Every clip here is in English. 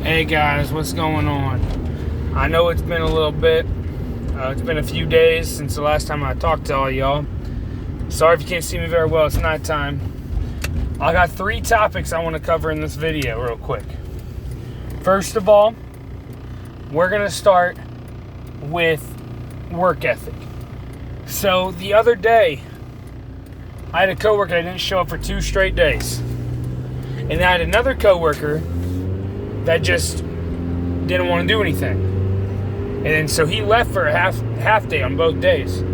Hey guys, what's going on? I know it's been a little bit. It's been a few days since the last time I talked to all y'all. Sorry if you can't see me very well. It's nighttime. I got 3 topics I want to cover in this video real quick. First of all, we're going to start with work ethic. So the other day, I had a coworker that didn't show up for 2 straight days. And I had another coworker that just didn't want to do anything. And then so he left for a half day on both days.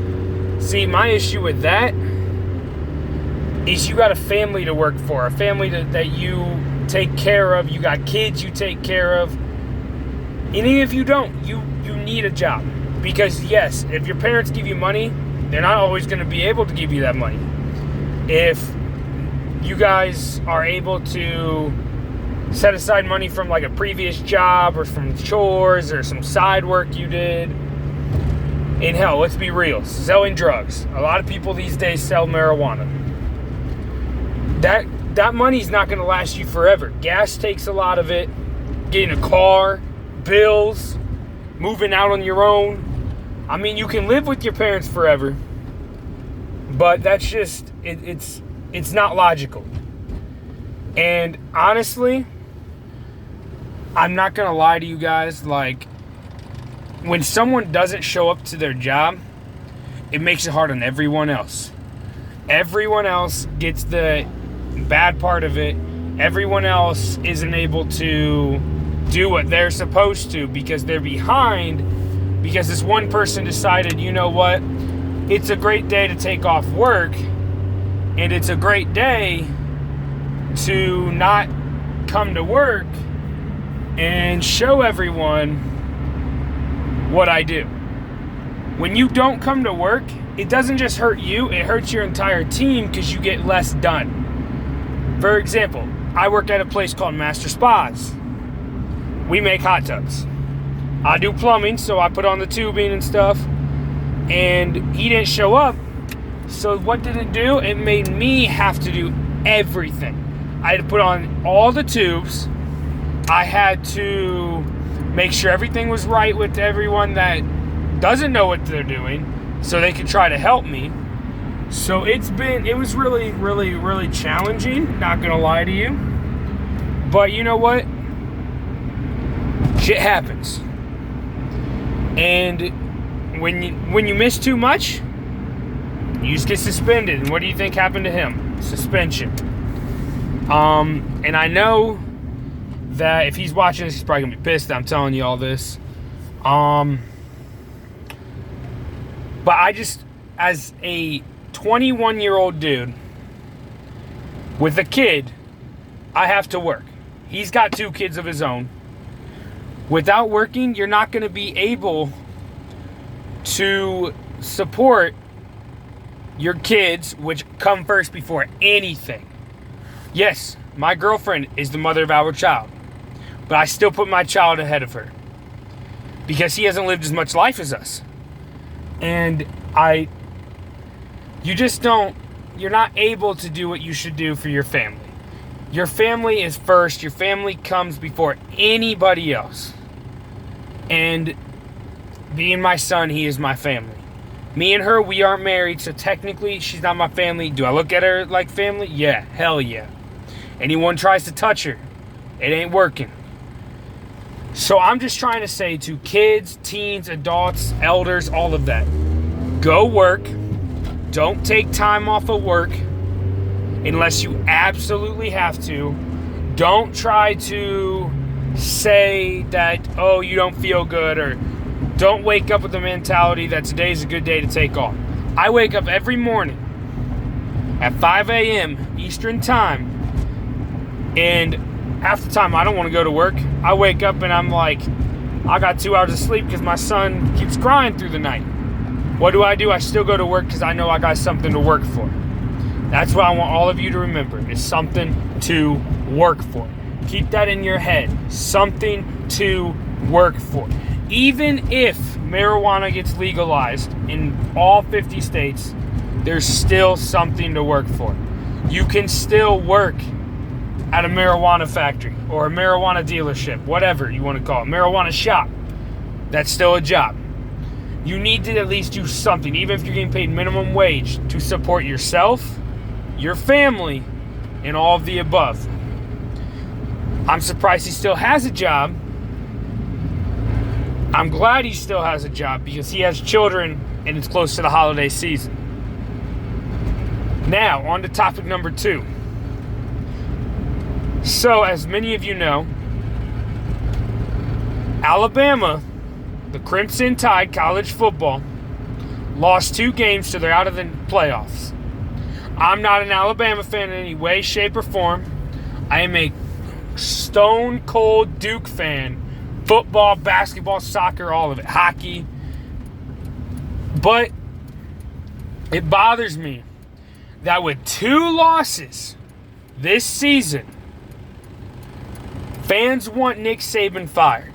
See, my issue with that is you got a family to work for, a family that you take care of. You got kids you take care of. And even if you don't, you need a job. Because yes, if your parents give you money, they're not always going to be able to give you that money. If you guys are able to set aside money from like a previous job or from chores or some side work you did. And hell, let's be real, selling drugs. A lot of people these days sell marijuana. That money's not going to last you forever. Gas takes a lot of it. Getting a car, bills, moving out on your own. I mean, you can live with your parents forever, but that's just, it's not logical. And honestly, I'm not going to lie to you guys, like, when someone doesn't show up to their job, it makes it hard on everyone else. Everyone else gets the bad part of it. Everyone else isn't able to do what they're supposed to because they're behind, because this one person decided, you know what, it's a great day to take off work, and it's a great day to not come to work and show everyone what I do. When you don't come to work, it doesn't just hurt you, it hurts your entire team because you get less done. For example, I work at a place called Master Spas. We make hot tubs. I do plumbing, so I put on the tubing and stuff, and he didn't show up. So what did it do? It made me have to do everything. I had to put on all the tubes. I had to make sure everything was right with everyone that doesn't know what they're doing so they could try to help me. So it was really, really, really challenging, not gonna lie to you. But you know what? Shit happens. And when you miss too much, you just get suspended. And what do you think happened to him? Suspension. And I know that if he's watching this, he's probably gonna be pissed that I'm telling you all this. But I just, as a 21-year-old dude with a kid, I have to work. He's got 2 kids of his own. Without working, you're not gonna be able to support your kids, which come first before anything. Yes, my girlfriend is the mother of our child, but I still put my child ahead of her because he hasn't lived as much life as us. And you're not able to do what you should do for your family. Your family is first. Your family comes before anybody else. And being my son, he is my family. Me and her, we aren't married, so technically she's not my family. Do I look at her like family? Yeah, hell yeah. Anyone tries to touch her, it ain't working. So I'm just trying to say to kids, teens, adults, elders, all of that, go work. Don't take time off of work unless you absolutely have to. Don't try to say that, oh, you don't feel good, or don't wake up with the mentality that today's a good day to take off. I wake up every morning at 5 a.m. Eastern time, and half the time I don't want to go to work. I wake up and I'm like, I got 2 hours of sleep because my son keeps crying through the night. What do? I still go to work because I know I got something to work for. That's what I want all of you to remember, is something to work for. Keep that in your head. Something to work for. Even if marijuana gets legalized in all 50 states, there's still something to work for. You can still work at a marijuana factory or a marijuana dealership, whatever you want to call it, marijuana shop. That's still a job. You need to at least do something, even if you're getting paid minimum wage, to support yourself, your family, and all of the above. I'm surprised he still has a job. I'm glad he still has a job because he has children and it's close to the holiday season. Now, on to topic number 2. So, as many of you know, Alabama, the Crimson Tide college football, lost 2 games, so they're out of the playoffs. I'm not an Alabama fan in any way, shape, or form. I am a stone cold Duke fan. Football, basketball, soccer, all of it. Hockey. But it bothers me that with 2 losses this season, fans want Nick Saban fired.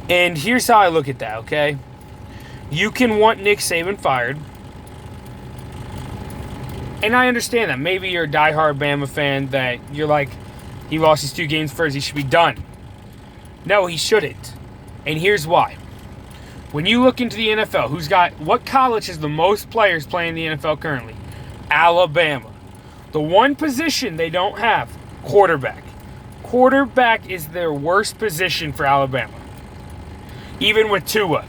And here's how I look at that, okay? You can want Nick Saban fired. And I understand that. Maybe you're a diehard Bama fan that you're like, he lost his 2 games first, he should be done. No, he shouldn't. And here's why. When you look into the NFL, what college has the most players playing in the NFL currently? Alabama. The one position they don't have, quarterback. Quarterback is their worst position for Alabama. Even with Tua.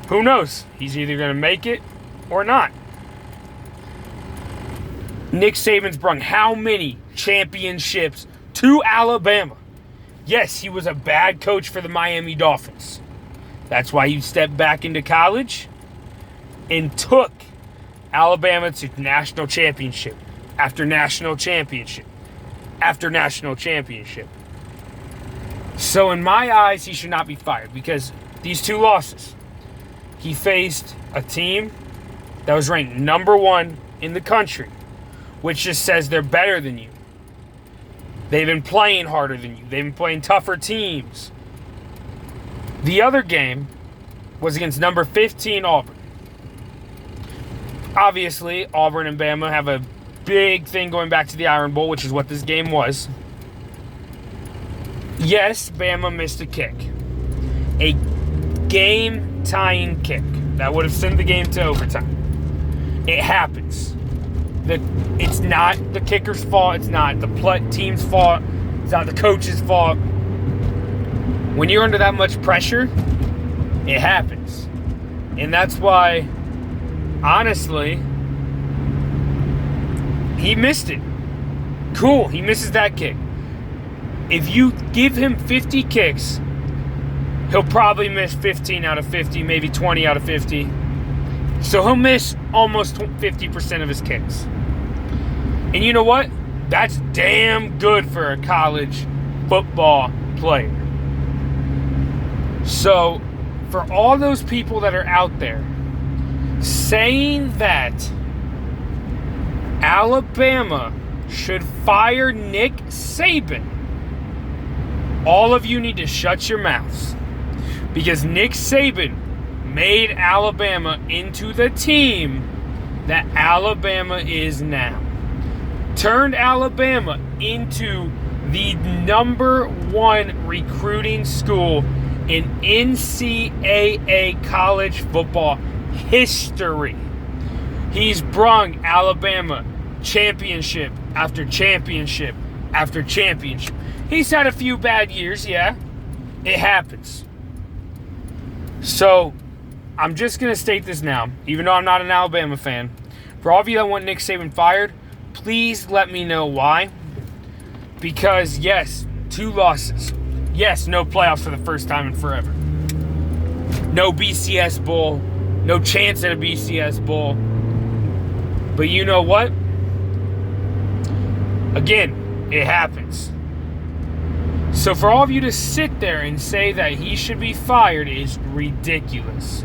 Who knows? He's either going to make it or not. Nick Saban's brought how many championships to Alabama? Yes, he was a bad coach for the Miami Dolphins. That's why he stepped back into college and took Alabama to national championship after national championship after national championship. So in my eyes, he should not be fired because these 2 losses, he faced a team that was ranked number 1 in the country, which just says they're better than you. They've been playing harder than you. They've been playing tougher teams. The other game was against number 15 Auburn. Obviously, Auburn and Bama have a big thing going back to the Iron Bowl, which is what this game was. Yes, Bama missed a kick. A game-tying kick that would have sent the game to overtime. It happens. It's not the kicker's fault. It's not the team's fault. It's not the coach's fault. When you're under that much pressure, it happens. And that's why, honestly, he missed it. Cool, he misses that kick. If you give him 50 kicks, he'll probably miss 15 out of 50, maybe 20 out of 50. So he'll miss almost 50% of his kicks. And you know what? That's damn good for a college football player. So, for all those people that are out there saying that Alabama should fire Nick Saban, all of you need to shut your mouths. Because Nick Saban made Alabama into the team that Alabama is now. Turned Alabama into the number 1 recruiting school in NCAA college football history. He's brung Alabama championship after championship after championship. He's had a few bad years, yeah. It happens. So, I'm just going to state this now, even though I'm not an Alabama fan. For all of you that want Nick Saban fired, please let me know why. Because, yes, 2 losses. Yes, no playoffs for the first time in forever. No BCS Bowl. No chance at a BCS Bowl. But you know what? Again, it happens. So for all of you to sit there and say that he should be fired is ridiculous.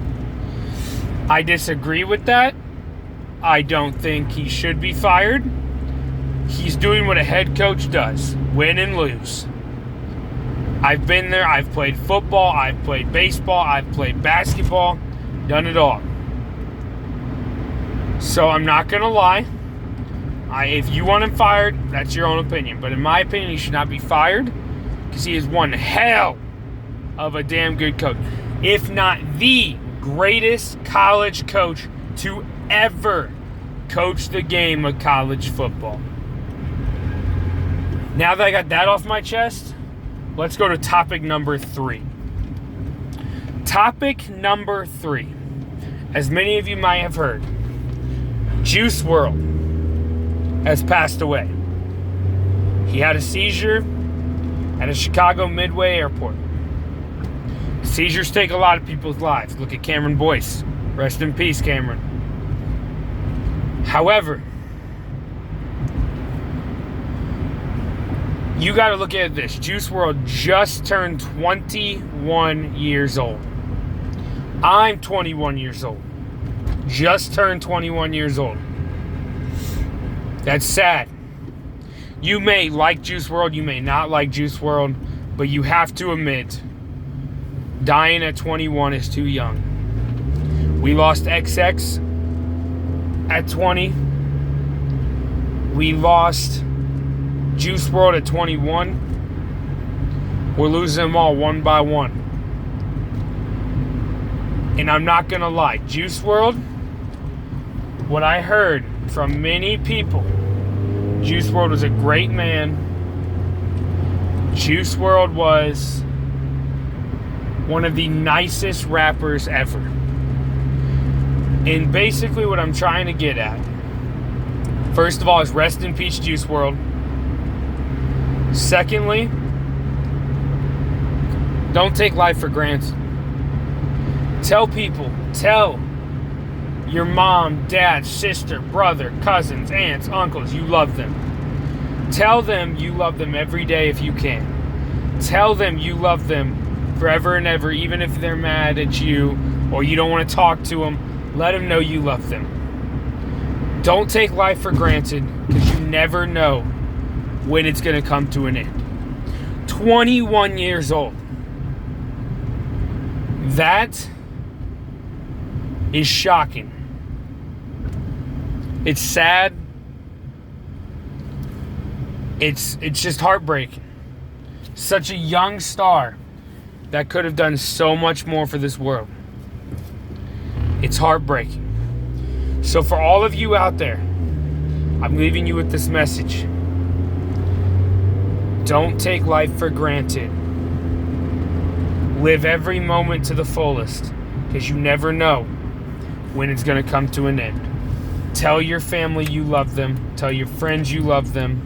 I disagree with that. I don't think he should be fired. He's doing what a head coach does. Win and lose. I've been there. I've played football. I've played baseball. I've played basketball. Done it all. So I'm not going to lie. If you want him fired, that's your own opinion. But in my opinion, he should not be fired because he is one hell of a damn good coach. If not the greatest college coach to ever coach the game of college football. Now that I got that off my chest, let's go to topic number 3. Topic number 3. As many of you might have heard, Juice Wrld has passed away. He had a seizure at a Chicago Midway airport. Seizures take a lot of people's lives. Look at Cameron Boyce. Rest in peace, Cameron. However, you got to look at this. Juice Wrld just turned 21 years old. I'm 21 years old. Just turned 21 years old. That's sad. You may like Juice Wrld, you may not like Juice Wrld, but you have to admit, dying at 21 is too young. We lost XX at 20. We lost Juice Wrld at 21. We're losing them all one by one. And I'm not going to lie, Juice Wrld, what I heard from many people, Juice Wrld was a great man. Juice Wrld was one of the nicest rappers ever. And basically what I'm trying to get at, first of all, is rest in peace, Juice Wrld. Secondly, don't take life for granted. Tell people, tell your mom, dad, sister, brother, cousins, aunts, uncles, you love them. Tell them you love them every day if you can. Tell them you love them forever and ever, even if they're mad at you or you don't want to talk to them. Let them know you love them. Don't take life for granted because you never know when it's going to come to an end. 21 years old. That is shocking. It's sad. It's just heartbreaking. Such a young star that could have done so much more for this world. It's heartbreaking. So for all of you out there, I'm leaving you with this message. Don't take life for granted. Live every moment to the fullest, because you never know when it's going to come to an end. Tell your family you love them. Tell your friends you love them.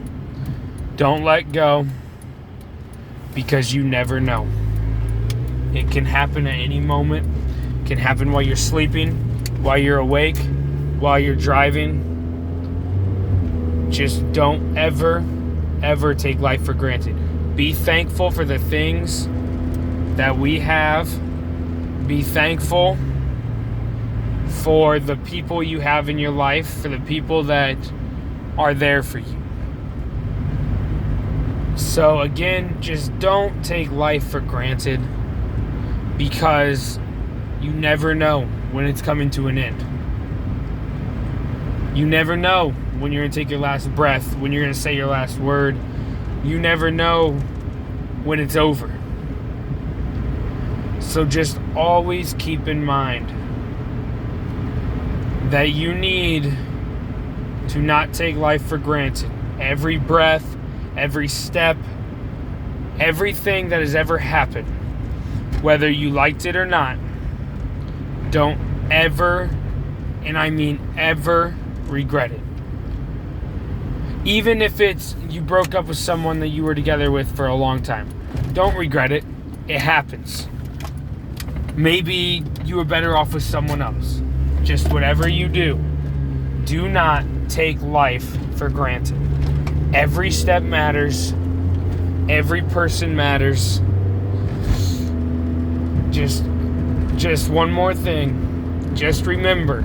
Don't let go, because you never know. It can happen at any moment. It can happen while you're sleeping, while you're awake, while you're driving. Just don't ever take life for granted. Be thankful for the things that we have. Be thankful for the people you have in your life, for the people that are there for you. So again, just don't take life for granted, because you never know when it's coming to an end. You never know when you're going to take your last breath, when you're going to say your last word. You never know when it's over. So just always keep in mind that you need to not take life for granted. Every breath, every step, everything that has ever happened, whether you liked it or not, don't ever, and I mean ever, regret it. Even if it's you broke up with someone that you were together with for a long time, don't regret it. It happens. Maybe you were better off with someone else. Just whatever you do not take life for granted. Every step matters. Every person matters. Just one more thing. Just remember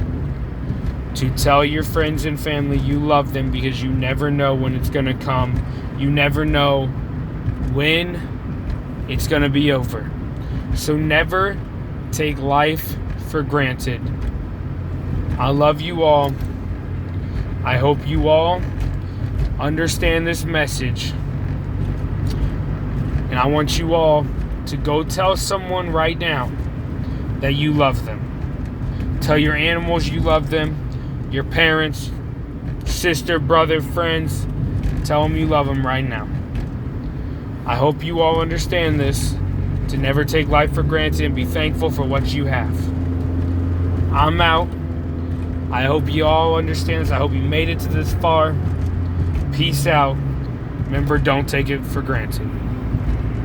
to tell your friends and family you love them, because you never know when it's going to come. You never know when it's going to be over. So never take life for granted. I love you all. I hope you all understand this message. And I want you all to go tell someone right now that you love them. Tell your animals you love them, your parents, sister, brother, friends. Tell them you love them right now. I hope you all understand this, to never take life for granted and be thankful for what you have. I'm out. I hope you all understand this. I hope you made it to this far. Peace out. Remember, don't take it for granted.